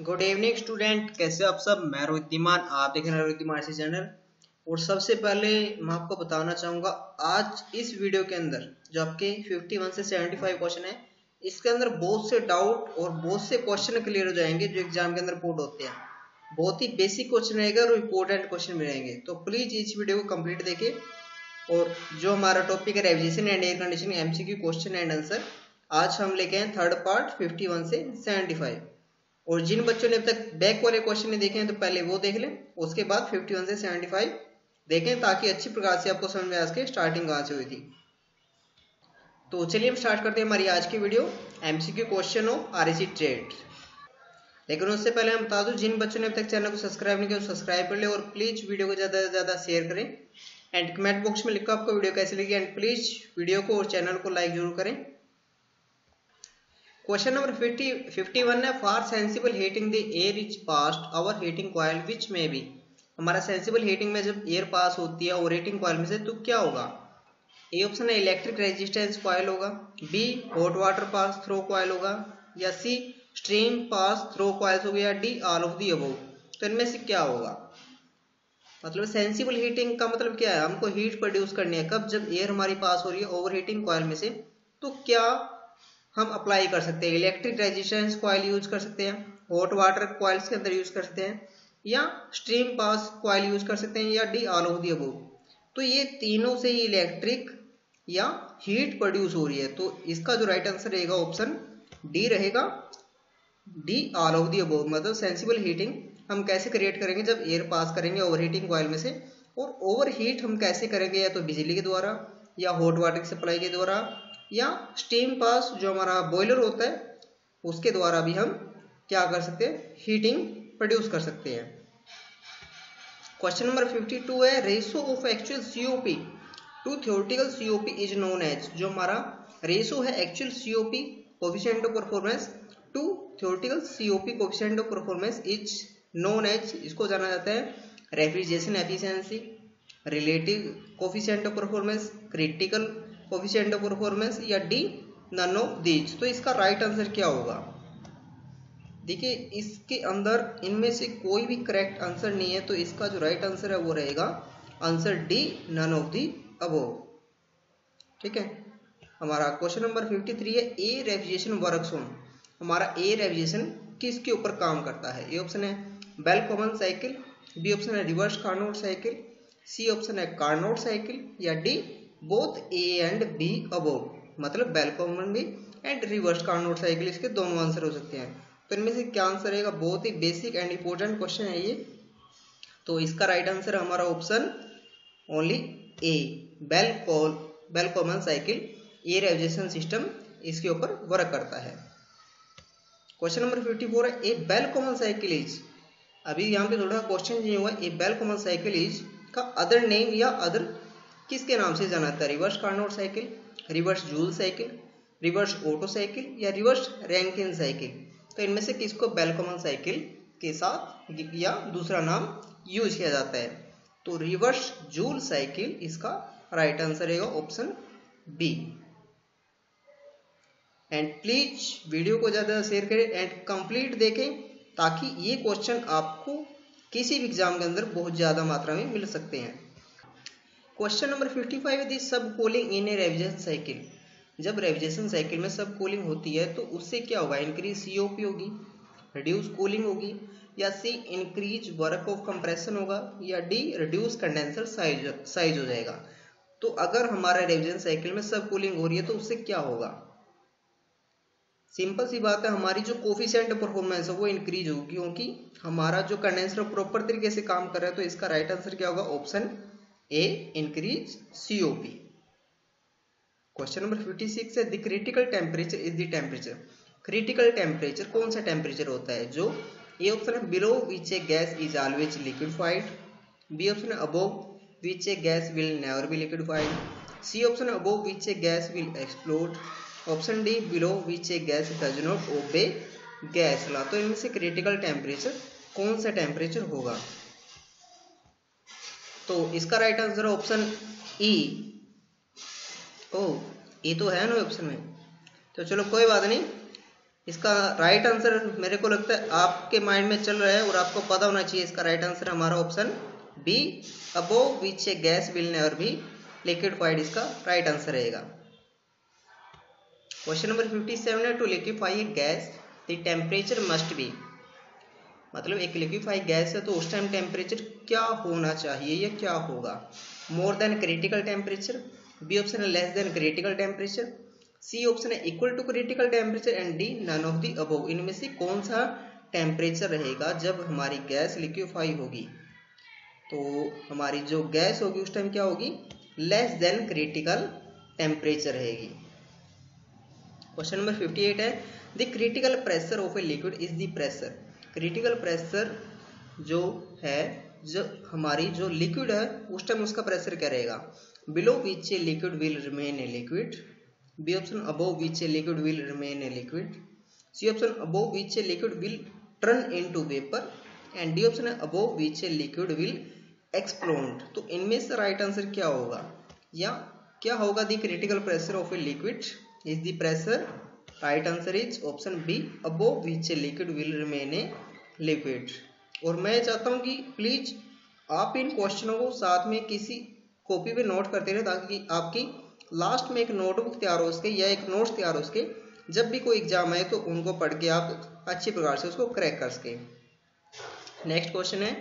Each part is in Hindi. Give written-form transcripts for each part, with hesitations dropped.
गुड इवनिंग स्टूडेंट, कैसे हो आप सब। मैं रोहितिमान, आप देख रहे हैं रोहितिमान ऐसे चैनल। और सबसे पहले मैं आपको बताना चाहूँगा, आज इस वीडियो के अंदर जो आपके 51 से 75 क्वेश्चन है, इसके अंदर बहुत से डाउट और बहुत से क्वेश्चन क्लियर हो जाएंगे जो एग्जाम के अंदर पुट होते हैं। बहुत ही बेसिक क्वेश्चन रहेगा और इम्पोर्टेंट क्वेश्चन भी रहेंगे, तो प्लीज इस वीडियो को कंप्लीट देखिए। और जो हमारा टॉपिक है रेविजेशन and air conditioning MCQ question and answer, आज हम लेके हैं थर्ड पार्ट 51 से 75। और जिन बच्चों ने अब तक बैक वाले क्वेश्चन नहीं देखे हैं तो पहले वो देख लें, उसके बाद 51 से 75 देखें, ताकि अच्छी प्रकार से आपको समझ में आ सके स्टार्टिंग कहाँ से हुई थी। तो चलिए हम स्टार्ट करते हैं हमारी आज की video, MCQ question of RAC trade. लेकिन उससे पहले हम बता दूं, जिन बच्चों ने अब तक चैनल को सब्सक्राइब नहीं किया वो सब्सक्राइब कर ले और प्लीज वीडियो को ज़्यादा से ज़्यादा शेयर करें। एंड कमेंट बॉक्स में लिखो आपको वीडियो कैसी लगी, एंड प्लीज वीडियो को और चैनल को लाइक जरूर करें। क्वेश्चन नंबर 51 है, for sensible heating the air is passed over heating coil which may be. हमारा सेंसिबल हीटिंग में जब एयर पास होती है और हीटिंग कॉइल में से, तो क्या होगा। ए ऑप्शन है इलेक्ट्रिक रेजिस्टेंस कॉइल होगा, be hot water pass through coil होगा, या सी स्ट्रीम पास थ्रो कॉइल्स होगा, या D all of the above. तो इनमें से क्या होगा। मतलब सेंसिबल हीटिंग का मतलब क्या है, हमको हीट प्रोड्यूस करनी है कब, जब एयर हमारी पास हो रही है ओवर हीटिंग कॉइल में से। तो क्या हम अप्लाई कर सकते हैं, इलेक्ट्रिक रेजिस्टेंस कॉइल यूज कर सकते हैं, हॉट वाटर कॉइल्स के अंदर यूज कर सकते हैं, या स्ट्रीम पास कॉइल यूज कर सकते हैं, या D all of the above. तो ये तीनों से ही इलेक्ट्रिक या हीट प्रोड्यूस हो रही है, तो इसका जो राइट आंसर रहेगा ऑप्शन डी रहेगा, D all of the above. मतलब सेंसिबल हीटिंग हम कैसे क्रिएट करेंगे, जब एयर पास करेंगे ओवर हीटिंग कॉइल में से। और ओवर हीट हम कैसे करेंगे, या तो बिजली के द्वारा, या हॉट वाटर सप्लाई के द्वारा, या स्टीम पास जो हमारा बॉयलर होता है उसके द्वारा भी हम क्या कर सकते हैं, हीटिंग प्रोड्यूस कर सकते हैं। क्वेश्चन नंबर 52 है, ratio of actual COP to theoretical COP is known as. जो हमारा रेशो है actual COP coefficient of performance to theoretical COP coefficient of performance is known as, इसको जाना जाता है refrigeration efficiency, relative coefficient of performance, critical coefficient of performance, या डी नन ऑफ दीज। तो इसका राइट आंसर क्या होगा। देखिए इसके अंदर इनमें से कोई भी करेक्ट आंसर नहीं है, तो इसका जो राइट आंसर है वो रहेगा answer D none of the above. ठीक है। हमारा क्वेश्चन नंबर 53 है, ए रेफ्रिजरेशन वर्क्स ऑन। हमारा ए रेफ्रिजरेशन किसके ऊपर काम करता है। ए ऑप्शन है Bell Coleman cycle, B option है reverse Carnot cycle, C option है कार्नोट साइकिल, या D both A and B above. मतलब बेल कॉमन भी एंड रिवर्स कार्नोट साइकिल, इसके दोनों आंसर हो सकते हैं। तो इनमें से क्या आंसर रहेगा, बहुत ही बेसिक एंड इंपॉर्टेंट क्वेश्चन है ये। तो इसका राइट आंसर हमारा option only A, Bell Coleman cycle a refrigeration system इसके ऊपर वर्क करता है। क्वेश्चन नंबर 54 है, a Bell Coleman cycle is. अभी यहाँ पे थोड़ा क्वेश्चन ये हुआ, a Bell Coleman cycle is का अदर नेम या अदर किसके नाम से जाना जाता है। Reverse Carnot cycle, reverse Joule cycle, reverse auto cycle, या रिवर्स रैंकिन साइकिल। तो इनमें से किसको बेल कॉमन साइकिल के साथ या दूसरा नाम यूज किया जाता है। तो रिवर्स जूल साइकिल इसका राइट आंसर रहेगा option B. And please video को ज़्यादा शेयर करें एंड कंप्लीट देखें, ताकि ये क्वेश्चन आपको किसी भी एग्जाम के अंदर बहुत ज़्यादा मात्रा में मिल सकते हैं। क्वेश्चन नंबर 55 है, दी सब कूलिंग इन ए रेफ्रिजरेशन साइकिल। जब रेफ्रिजरेशन साइकिल में सब कूलिंग होती है तो उससे क्या होगा, इंक्रीज सीओपी होगी, रिड्यूस कूलिंग होगी, या सी इंक्रीज वर्क ऑफ कंप्रेशन होगा, या डी रिड्यूस कंडेंसर साइज हो जाएगा। तो अगर हमारा रेफ्रिजरेशन साइकिल में सब कूलिंग हो रही है तो उससे क्या होगा। सिंपल सी बात है, हमारी जो कोफिशिएंट परफॉर्मेंस है वो इंक्रीज होगी, क्योंकि हमारा जो कंडेंसर प्रॉपर तरीके से काम कर रहा है। तो इसका राइट आंसर क्या होगा, option A increase COP. Question number 56 है, the critical temperature is the temperature. Critical temperature कौन सा टेम्परेचर होता है, जो ए ऑप्शन है below which a gas is always liquefied, B option है above which a gas will never be liquefied, C option है above which a gas will explode, option D below which a gas does not obey gas law. तो इनमें से क्रिटिकल टेम्परेचर कौन सा टेम्परेचर होगा। तो इसका राइट आंसर है ऑप्शन ई। ओ ये तो है ना ऑप्शन में, तो चलो कोई बात नहीं, इसका राइट आंसर मेरे को लगता है आपके माइंड में चल रहा है और आपको पता होना चाहिए। इसका राइट आंसर हमारा option B, above which a gas will never be liquefied, इसका राइट आंसर रहेगा। क्वेश्चन नंबर 57 है, to liquefy a gas the temperature must be, मतलब एक लिक्विफाई गैस है तो उस टाइम टेम्परेचर क्या होना चाहिए या क्या होगा? More than critical temperature, B option है less than critical temperature, C option है equal to critical temperature and D none of the above. इनमें से कौन सा टेम्परेचर रहेगा जब हमारी गैस लिक्विफाई होगी? तो हमारी जो गैस होगी उस टाइम क्या होगी? लेस देन क्रिटिकल टेम्परेचर रहेगी। क्वेश्चन नंबर 58 है, the critical pressure of a liquid is the pressure. Critical pressure जो है, जो हमारी जो लिक्विड है उस टाइम उसका प्रेशर क्या रहेगा? Below which a liquid will remain a liquid, B option above which a liquid will remain a liquid, C option above which a liquid will turn into vapour and D option है above which a liquid will explode. तो इनमें से राइट आंसर क्या होगा या क्या होगा? The critical pressure of a liquid is the pressure, right answer is option B, above which a liquid will remain a liquid. और मैं चाहता हूं कि प्लीज आप इन क्वेश्चनों को साथ में किसी कॉपी पे नोट करते रहे ताकि आपकी लास्ट में एक नोटबुक तैयार हो सके या एक नोट्स तैयार हो सके, जब भी कोई एग्जाम आए तो उनको पढ़ के आप अच्छी प्रकार से उसको क्रैक कर सके। नेक्स्ट क्वेश्चन है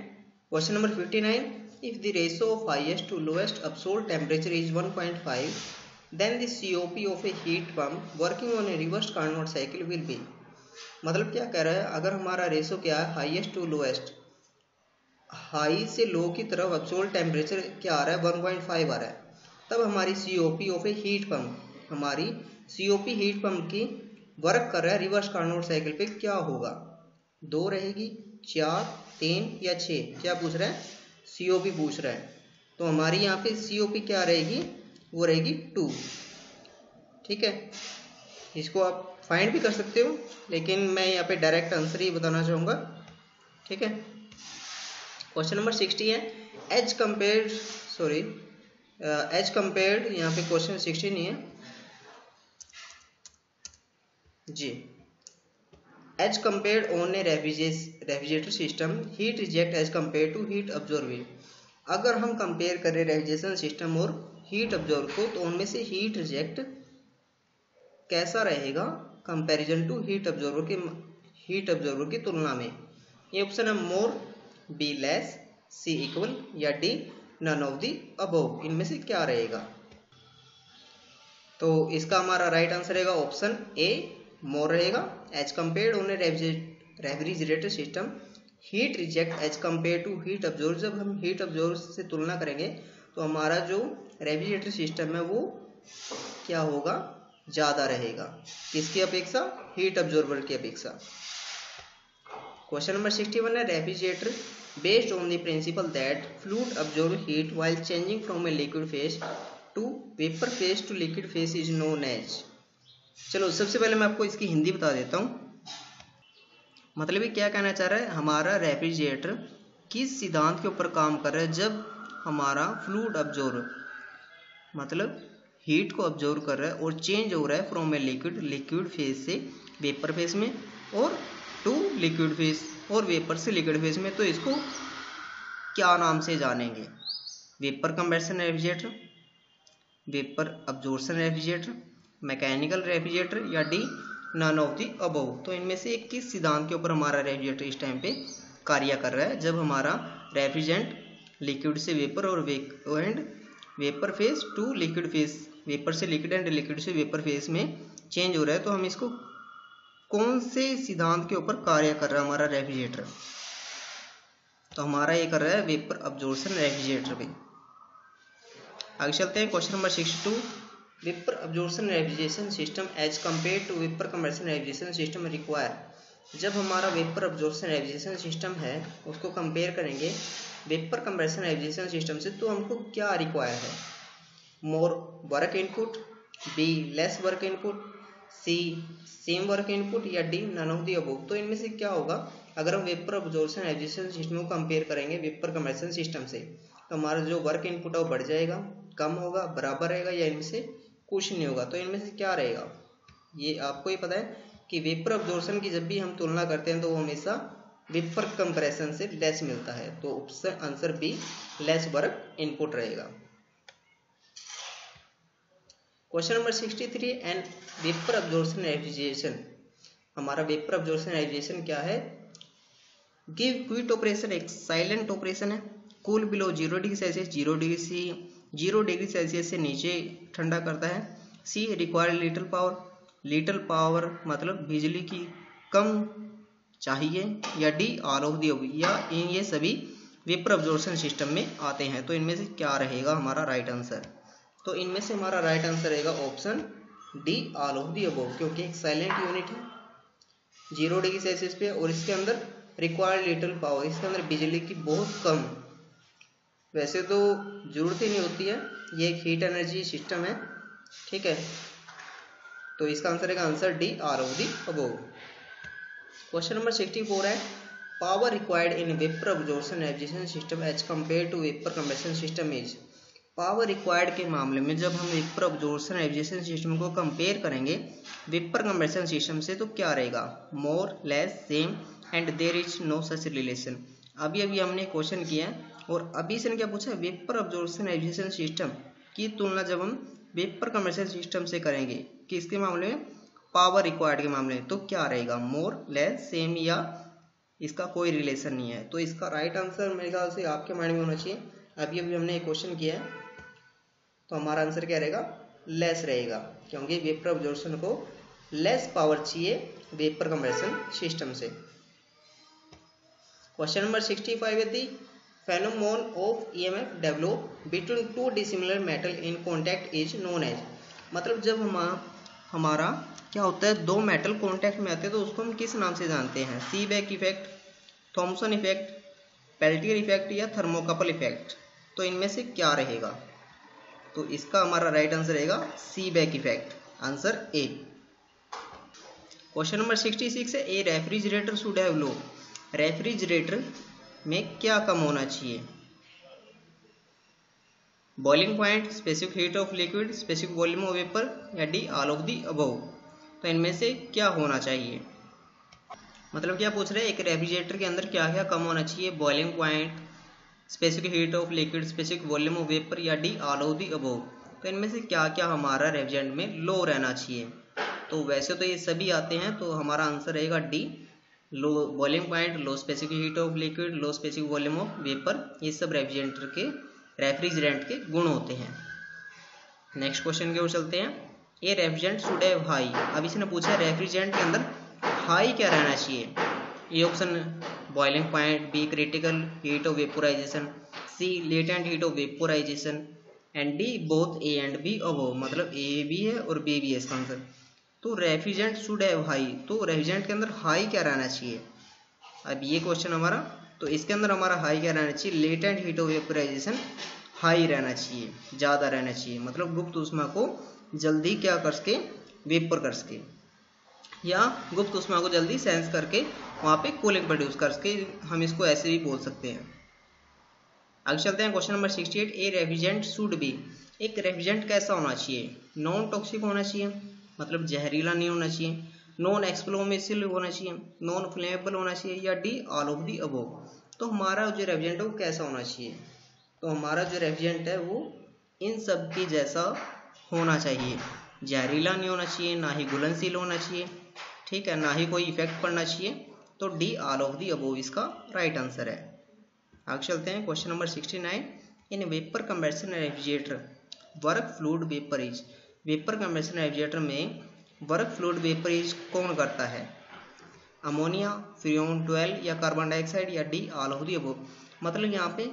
question number 59, if the ratio of highest to lowest absolute temperature is 1.5 then the COP of a heat pump working on a reversed Carnot cycle will be। मतलब क्या कह रहा है? अगर हमारा रेशो क्या है? हाईएस्ट टू लोएस्ट, हाई से लो की तरफ एब्सोल्यूट टेम्परेचर क्या आ रहा है? 1.5 आ रहा है, तब हमारी COP of A heat pump, हमारी COP हीट पंप की वर्क कर रहा है रिवर्स कार्नोट साइकिल पे, क्या होगा? 2 रहेगी, 4, 3 या 6? क्या पूछ रहा है? COP पूछ रहा है। तो हमारी यहाँ पे COP क्या रहेगी? वो रहेगी 2। ठीक है, इसको आप फाइंड भी कर सकते हो, लेकिन मैं यहाँ पे डायरेक्ट आंसर ही बताना चाहूँगा। ठीक है, क्वेश्चन नंबर 60 है, एज कंपेयर्ड, यहाँ पे क्वेश्चन 60 नहीं है जी। As compared on a refrigerator system, heat reject as compare to heat absorbing. अगर हम कंपेयर करें रेफ्रिजरेशन सिस्टम और हीट अब्जॉर्ब को, तो उनमें से हीट रिजेक्ट कैसा रहेगा कंपैरिजन टू हीट अब्जॉर्बर की तुलना में? ये ऑप्शन है more, B less, C equal या D none of the above. इनमें से क्या रहेगा? तो इसका हमारा राइट आंसर रहेगा ऑप्शन ए, मोर रहेगा। As compared on a refrigerator system, heat reject as compare to heat absorb. जब हम हीट अब्जॉर्ब से तुलना करेंगे तो हमारा जो रेफ्रिजरेटर सिस्टम है वो क्या होगा? ज्यादा रहेगा, किसकी अपेक्षा? हीट अब्जॉर्बर की अपेक्षा। क्वेश्चन नंबर 61 है, refrigerator based on the principle that fluid absorb heat while changing from a liquid phase to vapour phase to liquid phase is known as. चलो सबसे पहले मैं आपको इसकी हिंदी बता देता हूँ। मतलब ये क्या कहना चाह रहा है? हमारा रेफ्रिजरेटर किस सिद्धांत के ऊपर काम कर रहा है? जब हमारा फ्लूइड अब्जॉर्ब मतलब हीट को अब्जॉर्ब कर रहा है और चेंज हो रहा है फ्रॉम ए लिक्विड फेज से वेपर फेज में और टू लिक्विड फेज और वेपर से लिक्विड फेज में, तो इसको क्या नाम से जानेंगे? Vapour compression refrigerator, vapour absorption refrigerator, mechanical refrigerator या D none of the above. तो इनमें से एक किस सिद्धांत के ऊपर हमारा रेफ्रिजरेटर इस टाइम पे कार्य कर रहा है जब हमारा रेफ्रिजरेंट लिक्विड से वेपर और vapour phase to liquid phase, vapour से लिक्विड एंड लिक्विड से वेपर फेज में चेंज हो रहा है? तो हम इसको कौन से सिद्धांत के ऊपर कार्य कर रहा है हमारा रेफ्रिजरेटर? तो हमारा ये कर रहा है वेपर अब्जॉर्प्शन रेफ्रिजरेटर पे। आगे चलते हैं, question number 62, vapour absorption refrigeration system as compare to vapour compression refrigeration system require. जब हमारा वेपर अब्जॉर्प्शन रेफ्रिजरेशन सिस्टम है उसको कंपेयर करेंगे वेपर कंबेशन रेफ्रिजरेशन सिस्टम से, तो हमको क्या रिक्वायर है? More work input, B less work input, C same work input या D none of the above. तो इनमें से क्या होगा? अगर हम वेपर अब्जॉर्प्शन रेफ्रिजरेशन सिस्टम को कंपेयर करेंगे वेपर कंबेशन सिस्टम से, तो हमारा जो वर्क इनपुट है वो बढ़ जाएगा, कम होगा, बराबर रहेगा या इनमें से कुछ नहीं होगा? तो इनमें से क्या रहेगा? ये आपको ही पता है कि वेपर अब्जॉर्प्शन की जब भी हम तुलना करते हैं तो वो हमेशा वेपर कंप्रेशन से लेस मिलता है। तो option answer B less work input रहेगा। Question number 63 and vapour absorption refrigeration. हमारा वेपर अब्जॉर्प्शन रेफ्रिजरेशन क्या है? गिव क्विट ऑपरेशन एक साइलेंट ऑपरेशन है। Cool below 0 degree Celsius, 0 degree Celsius से नीचे ठंडा करता है। सी रिक्वायर लिटिल पावर मतलब बिजली की कम चाहिए। या D all of the above, या ये सभी वेपर अब्जॉर्प्शन सिस्टम में आते हैं। तो इनमें से क्या रहेगा हमारा राइट आंसर? तो इनमें से हमारा राइट आंसर रहेगा option D all of the above, क्योंकि एक साइलेंट यूनिट है 0 डिग्री सेल्सियस पे और इसके अंदर रिक्वायर्ड लिटिल पावर, इसके अंदर बिजली की बहुत कम, वैसे तो जरूरत ही नहीं होती है, ये एक हीट एनर्जी सिस्टम है। ठीक है, तो इसका आंसर रहेगा answer D all of the above. Question number 64 है power required in vapour absorption refrigeration system as compare to vapour compression system is. Power required के मामले में जब हम वेपर अब्जॉर्प्शन रेफ्रिजरेशन सिस्टम को कंपेयर करेंगे वेपर कंप्रेशन सिस्टम से तो क्या रहेगा? More, less, same and there is no such relation. अभी हमने क्वेश्चन किया है और अभी से क्या पूछा? वेपर अब्जॉर्प्शन रेफ्रिजरेशन सिस्टम की तुलना जब हम वेपर कंप्रेशन सिस्टम से करेंगे किसके मामले में? पावर रिक्वायर्ड के मामले में, तो क्या रहेगा? मोर, लेस, सेम, या इसका कोई रिलेशन नहीं है। तो इसका राइट आंसर मेरे ख्याल से आपके माइंड में होना चाहिए। अभी हमने एक क्वेश्चन किया है तो हमारा आंसर क्या रहेगा? लेस रहेगा, क्योंकि वेपर अब्जॉर्प्शन को लेस पावर चाहिए वेपर कंप्रेशन सिस्टम से। क्वेश्चन नंबर 65 है दी phenomenon of EMF develop between two dissimilar metal in contact is known as। मतलब जब हमारा क्या होता है, दो मेटल कांटेक्ट में आते हैं तो उसको हम किस नाम से जानते हैं? Seebeck effect, Thomson effect, Peltier effect, या थर्मोकपल इफेक्ट। तो इनमें से क्या रहेगा? तो इसका हमारा राइट आंसर रहेगा Seebeck effect, answer A. Question number 66 है A refrigerator should have low. Refrigerator में क्या कम होना चाहिए? Boiling point, specific heat of liquid, specific volume of vapour, या D all of the above. तो इनमें से क्या होना चाहिए? मतलब क्या पूछ रहे हैं, एक रेफ्रिजरेटर के अंदर क्या क्या कम होना चाहिए? Boiling point, specific heat of liquid, specific volume of vapour, या D all of the above. तो इनमें से क्या क्या हमारा रेफ्रिजरेंट में लो रहना चाहिए? तो वैसे तो ये सभी आते हैं, तो हमारा आंसर रहेगा D, low boiling point, low specific heat of liquid, low specific volume of vapour, ये सब रेफ्रिजरेंट के गुण होते हैं। नेक्स्ट क्वेश्चन की ओर चलते हैं। ए रेफ्रिजरेंट शुड हैव हाई। अब इसने पूछा रेफ्रिजरेंट के अंदर हाई क्या रहना चाहिए? A option boiling point, B critical heat of vaporisation, C latent heat of vaporisation, and D both A and B above. मतलब ए भी है और बी भी है इसका आंसर। तो रेफ्रिजरेंट शुड हैव हाई, तो रेफ्रिजरेंट के अंदर हाई क्या रहना चाहिए? अब ये क्वेश्चन हमारा, तो इसके अंदर हमारा हाई क्या रहना चाहिए? Latent heat of vaporisation high रहना चाहिए, ज़्यादा रहना चाहिए। मतलब गुप्त ऊष्मा को जल्दी क्या कर सके? वेपर कर सके, या गुप्त ऊष्मा को जल्दी सेंस करके वहाँ पे कूलिंग प्रोड्यूस कर सके, हम इसको ऐसे भी बोल सकते हैं। आगे चलते हैं question number 68। A refrigerant should be. एक रेफ्रिजरेंट कैसा होना चाहिए? नॉन टॉक्सिक होना चाहिए, मतलब जहरीला नहीं होना चाहिए, नॉन एक्सप्लोमेसिव होना चाहिए, नॉन फ्लेमेबल होना चाहिए, या D all of the above. तो हमारा जो रेफ्रिजरेंट है वो कैसा होना चाहिए? तो हमारा जो रेफ्रिजरेंट है वो इन सब की जैसा होना चाहिए, जहरीला नहीं होना चाहिए, ना ही घुलनशील होना चाहिए, ठीक है, ना ही कोई इफेक्ट पड़ना चाहिए। तो D all of the above इसका राइट आंसर है। आगे चलते हैं question number 69। In vapour compression refrigerator work fluid vaporise. Vapour compression refrigerator में वर्क फ्लूइड वेपरेज कौन करता है? अमोनिया, फ्रीऑन 12, या कार्बन डाइऑक्साइड, या D all of the above. मतलब यहाँ पे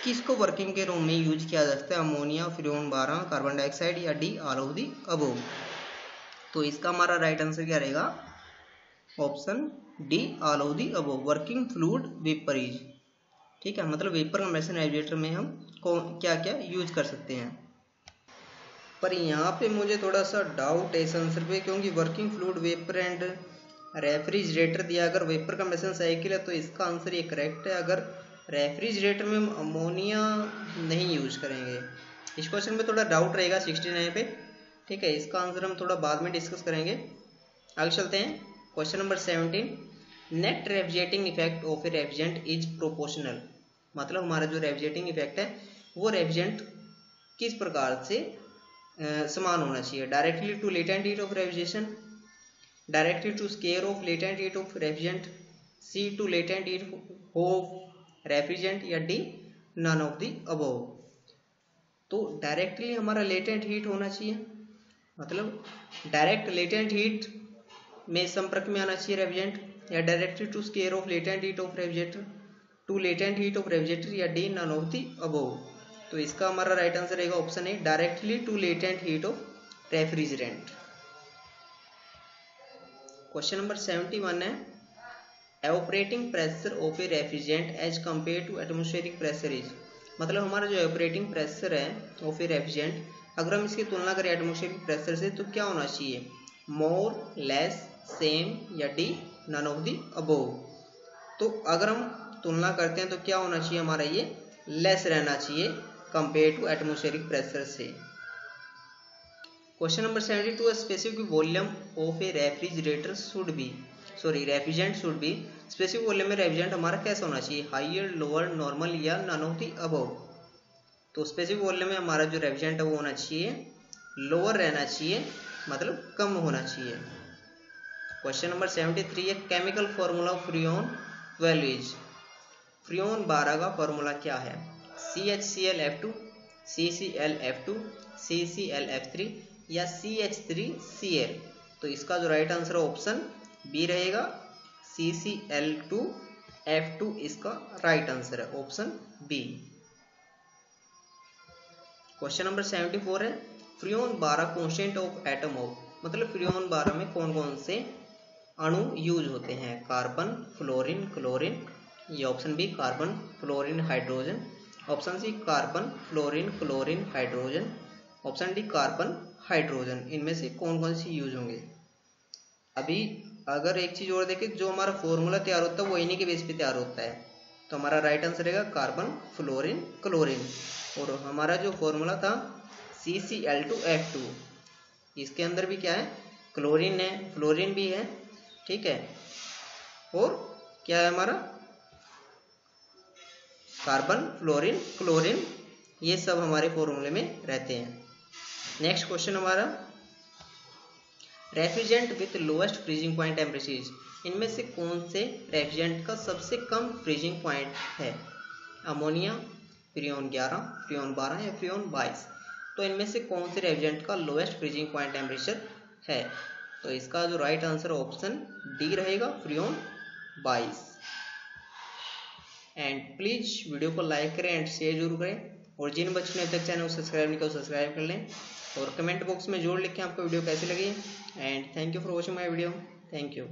किसको वर्किंग के रूम में यूज किया जा सकता है? अमोनिया, फ्रीऑन 12, कार्बन डाइऑक्साइड, या D all of the above. तो इसका हमारा राइट आंसर क्या रहेगा? Option D all of the above, working fluid vaporise. ठीक है, मतलब वेपर कंप्रेशन रेफ्रिजरेटर में हम क्या क्या यूज कर सकते हैं। पर यहाँ पे मुझे थोड़ा सा डाउट है इस आंसर पे, क्योंकि working fluid vapour and refrigerator दिया, अगर वेपर कंप्रेशन साइकिल है तो इसका आंसर ये करेक्ट है। अगर रेफ्रिजरेटर में हम अमोनिया नहीं यूज करेंगे, इस क्वेश्चन में थोड़ा डाउट रहेगा 69 पे। ठीक है, इसका आंसर हम थोड़ा बाद में डिस्कस करेंगे। आगे चलते हैं question number 17, net refrigerating effect of a refrigerant is proportional. मतलब हमारा जो रेफ्रिजरेटिंग इफेक्ट है वो रेफ्रिजरेंट किस प्रकार से समान होना चाहिए। Directly to latent heat of refrigeration, directly to square of latent heat of refrigerant, C to latent heat of refrigerant, या D none of the above. तो डायरेक्टली हमारा लेटेंट हीट होना चाहिए, मतलब डायरेक्ट लेटेंट हीट में संपर्क में आना चाहिए रेफ्रिजरेंट, या directly to square of latent heat of refrigerator, to latent heat of refrigerator, या D none of the above. तो इसका हमारा राइट आंसर रहेगा option A, directly to latent heat of refrigerant. Question number 71 है, evaporating pressure of a refrigerant as compare to atmospheric pressure is. मतलब हमारा जो एवपोरेटिंग प्रेशर है ऑफ ए रेफ्रिजरेंट, अगर हम इसकी तुलना करें एटमॉस्फेरिक प्रेशर से तो क्या होना चाहिए, मोर, लेस, सेम, या D none of the above. तो अगर हम तुलना करते हैं तो क्या होना चाहिए हमारा, ये लेस रहना चाहिए कंपेयर टू एटमॉस्फेरिक प्रेशर से। Question number 72, specific volume of A refrigerator should be, sorry refrigerant should be, specific volume में रेफ्रिजरेंट हमारा कैसा होना चाहिए, हाइयर, लोअर, नॉर्मल, या नन ऑफ द अबव। तो स्पेसिफिक वॉल्यूम में हमारा जो रेफ्रिजरेंट है वो होना चाहिए लोअर रहना चाहिए, मतलब कम होना चाहिए। क्वेश्चन नंबर 73 है, chemical formula Freon 12 is. Freon 12 का फॉर्मूला क्या है, CHClF2, CClF2, CClF3, या CH3Cl। तो इसका जो राइट आंसर है ऑप्शन बी रहेगा, CCl2F2 इसका राइट आंसर है, ऑप्शन बी। क्वेश्चन नंबर 74 है, Freon 12 constant of atom of. मतलब फ्रियोन 12 में कौन कौन से अणु यूज होते हैं, कार्बन, फ्लोरीन, क्लोरीन, ये option B carbon, fluorine, hydrogen, option C carbon, fluorine, chlorine, hydrogen, option D carbon, hydrogen. इनमें से कौन कौन सी यूज होंगे। अभी अगर एक चीज और देखें, जो हमारा फॉर्मूला तैयार होता है वो इन्हीं के बेस पे तैयार होता है, तो हमारा राइट आंसर रहेगा कार्बन, फ्लोरीन, क्लोरीन। और हमारा जो फॉर्मूला था CCl2F2, इसके अंदर भी क्या है, क्लोरीन है, फ्लोरीन भी है, ठीक है, और क्या है हमारा कार्बन, फ्लोरीन, क्लोरीन, ये सब हमारे फॉर्मूले में रहते हैं। नेक्स्ट क्वेश्चन हमारा, refrigerant with lowest freezing point temperature. इनमें से कौन से रेफ्रिजरेंट का सबसे कम फ्रीजिंग पॉइंट है, अमोनिया, फ्रियोन 11, फ्रियोन 12, या फ्रियोन 22। तो इनमें से कौन से रेफ्रिजरेंट का लोएस्ट फ्रीजिंग पॉइंट टेम्परेचर है। तो इसका जो राइट आंसर ऑप्शन डी रहेगा, फ्रियोन 22। एंड प्लीज वीडियो को लाइक करें एंड शेयर जरूर करें, और जिन बच्चों ने अब तक चैनल को सब्सक्राइब नहीं किया सब्सक्राइब कर लें, और कमेंट बॉक्स में जरूर लिखें आपको वीडियो कैसी लगी। And thank you for watching my video, thank you.